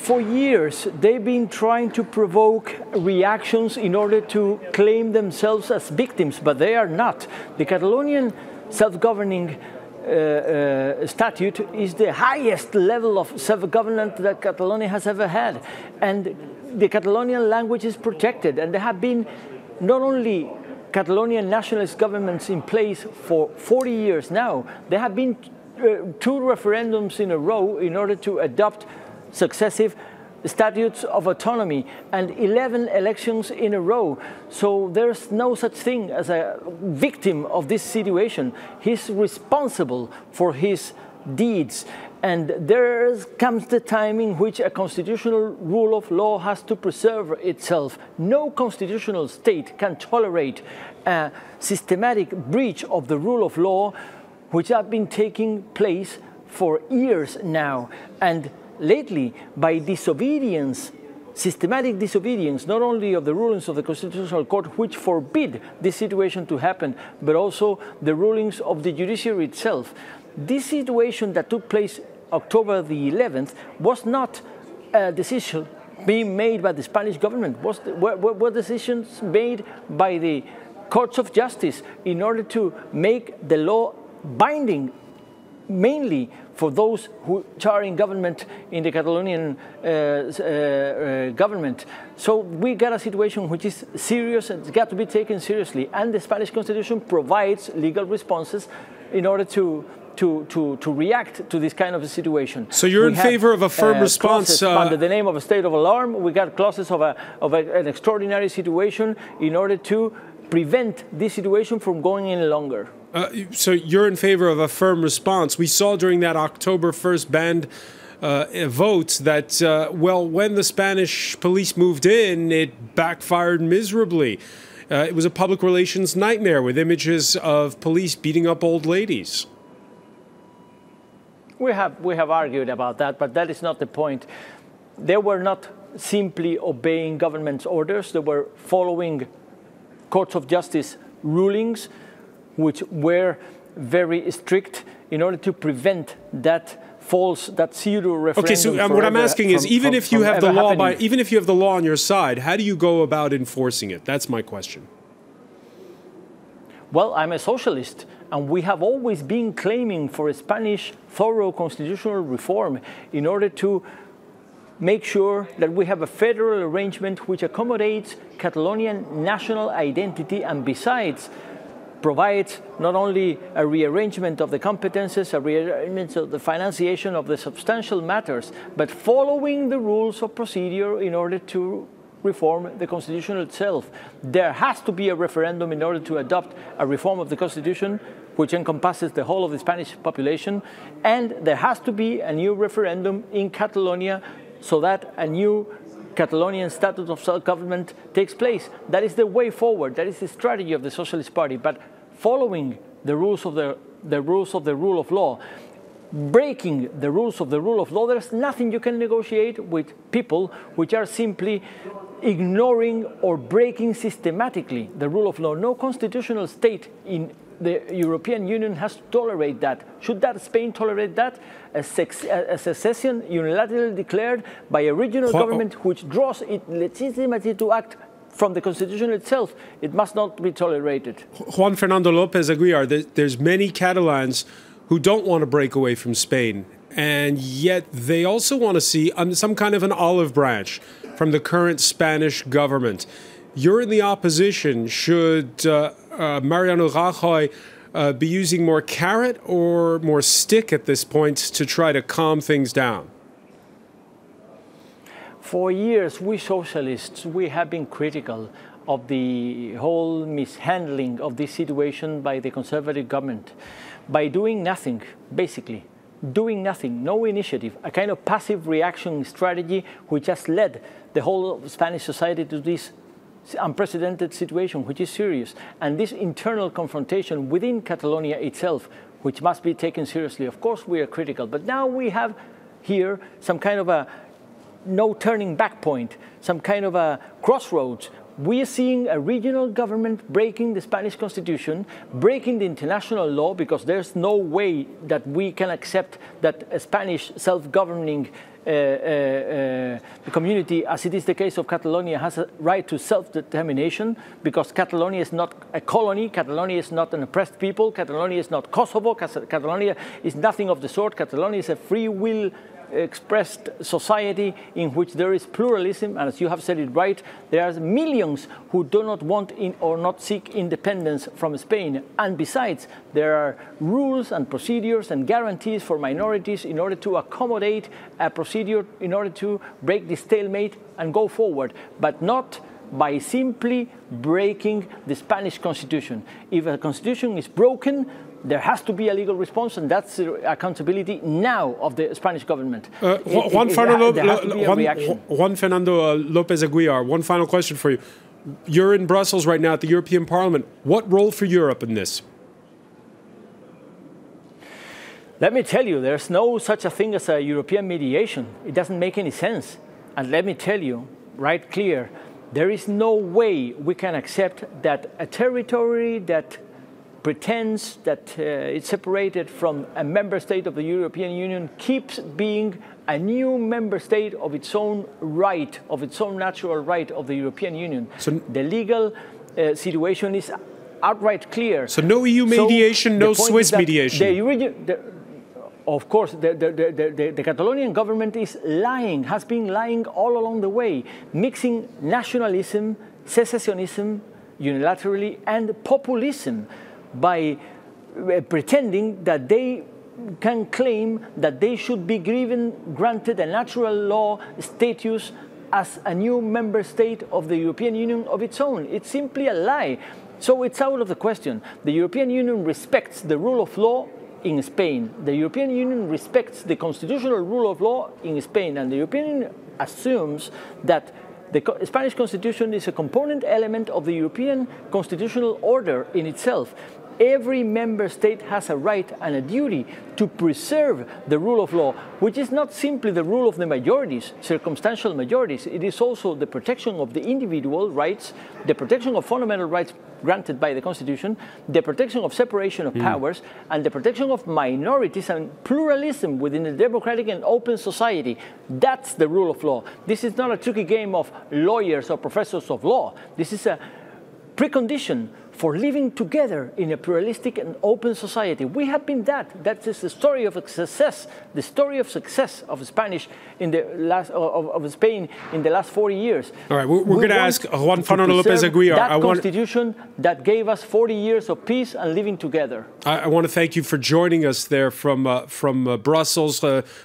For years, they've been trying to provoke reactions in order to claim themselves as victims, but they are not. The Catalonian self-governing statute is the highest level of self-governance that Catalonia has ever had. And the Catalonian language is protected, and there have been not only Catalonian nationalist governments in place for 40 years now, there have been 2 referendums in a row in order to adopt successive statutes of autonomy and 11 elections in a row. So there's no such thing as a victim of this situation. He's responsible for his deeds. And there comes the time in which a constitutional rule of law has to preserve itself. No constitutional state can tolerate a systematic breach of the rule of law, which have been taking place for years now. And lately, by disobedience, systematic disobedience, not only of the rulings of the Constitutional Court, which forbid this situation to happen, but also the rulings of the judiciary itself. This situation that took place October the 11th was not a decision being made by the Spanish government, were decisions made by the courts of justice in order to make the law binding, mainly for those who are in government in the Catalonian government. So we got a situation which is serious and it's got to be taken seriously. And the Spanish Constitution provides legal responses in order to react to this kind of a situation. So you're in favor of a firm response? Under the name of a state of alarm, we got clauses of an extraordinary situation in order to prevent this situation from going any longer. So you're in favor of a firm response. We saw during that October 1st banned vote that, well, when the Spanish police moved in, it backfired miserably. It was a public relations nightmare with images of police beating up old ladies. We have argued about that, but that is not the point. They were not simply obeying government's orders. They were following courts of justice rulings, which were very strict in order to prevent that pseudo-referendum. Okay, so what I'm asking is, even if you have the law on your side, how do you go about enforcing it? That's my question. Well, I'm a socialist, and we have always been claiming for a Spanish thorough constitutional reform in order to make sure that we have a federal arrangement which accommodates Catalonian national identity and besides provides not only a rearrangement of the competences, a rearrangement of the financiation of the substantial matters, but following the rules of procedure in order to reform the Constitution itself. There has to be a referendum in order to adopt a reform of the Constitution which encompasses the whole of the Spanish population, and there has to be a new referendum in Catalonia so that a new Catalonian statute of self-government takes place. That is the way forward. That is the strategy of the Socialist Party. But following the rules of the rule of law, breaking the rules of the rule of law, there's nothing you can negotiate with people which are simply ignoring or breaking systematically the rule of law. No constitutional state in the European Union has to tolerate that. Should that Spain tolerate that? A secession unilaterally declared by a regional government which draws its legitimacy to act from the Constitution itself, it must not be tolerated. Juan Fernando Lopez Aguilar, there's many Catalans who don't want to break away from Spain, and yet they also want to see some kind of an olive branch from the current Spanish government. You're in the opposition. Should Mariano Rajoy be using more carrot or more stick at this point to try to calm things down? For years, we socialists, we have been critical of the whole mishandling of this situation by the conservative government. By doing nothing, basically, doing nothing, no initiative, a kind of passive reaction strategy which has led the whole of Spanish society to this unprecedented situation, which is serious, and this internal confrontation within Catalonia itself, which must be taken seriously. Of course, we are critical, but now we have here some kind of a no turning back point, some kind of a crossroads. We are seeing a regional government breaking the Spanish Constitution, breaking the international law, because there's no way that we can accept that a Spanish self-governing community, as it is the case of Catalonia, has a right to self-determination, because Catalonia is not a colony, Catalonia is not an oppressed people, Catalonia is not Kosovo, Catalonia is nothing of the sort. Catalonia is a free will expressed society in which there is pluralism, and as you have said it right, there are millions who do not want or not seek independence from Spain. And besides, there are rules and procedures and guarantees for minorities in order to accommodate a procedure, in order to break the stalemate and go forward, but not by simply breaking the Spanish constitution. If a constitution is broken, there has to be a legal response, and that's the accountability now of the Spanish government. Juan Fernando Lopez Aguilar, one final question for you. You're in Brussels right now at the European Parliament. What role for Europe in this? Let me tell you, there's no such a thing as a European mediation. It doesn't make any sense. And let me tell you, right clear, there is no way we can accept that a territory that pretends that it's separated from a member state of the European Union keeps being a new member state of its own right, of its own natural right of the European Union. So the legal situation is outright clear. So no EU mediation, no Swiss mediation. Of course, the Catalonian government is lying, has been lying all along the way, mixing nationalism, secessionism, unilaterally, and populism, by pretending that they can claim that they should be granted a natural law status as a new member state of the European Union of its own. It's simply a lie. So it's out of the question. The European Union respects the rule of law in Spain. The European Union respects the constitutional rule of law in Spain, and the European Union assumes that the Spanish constitution is a component element of the European constitutional order in itself. Every member state has a right and a duty to preserve the rule of law, which is not simply the rule of the majorities, circumstantial majorities. It is also the protection of the individual rights, the protection of fundamental rights granted by the Constitution, the protection of separation of powers, and the protection of minorities and pluralism within a democratic and open society. That's the rule of law. This is not a tricky game of lawyers or professors of law. This is a precondition for living together in a pluralistic and open society. We have been that. That is the story of success, the story of success of Spanish in the last of Spain in the last 40 years. All right, we're going to ask Juan Fernando Lopez Aguilar. That constitution that gave us 40 years of peace and living together. I want to thank you for joining us there from Brussels,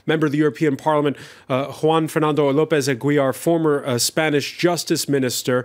member of the European Parliament, Juan Fernando Lopez Aguilar, former Spanish Justice Minister.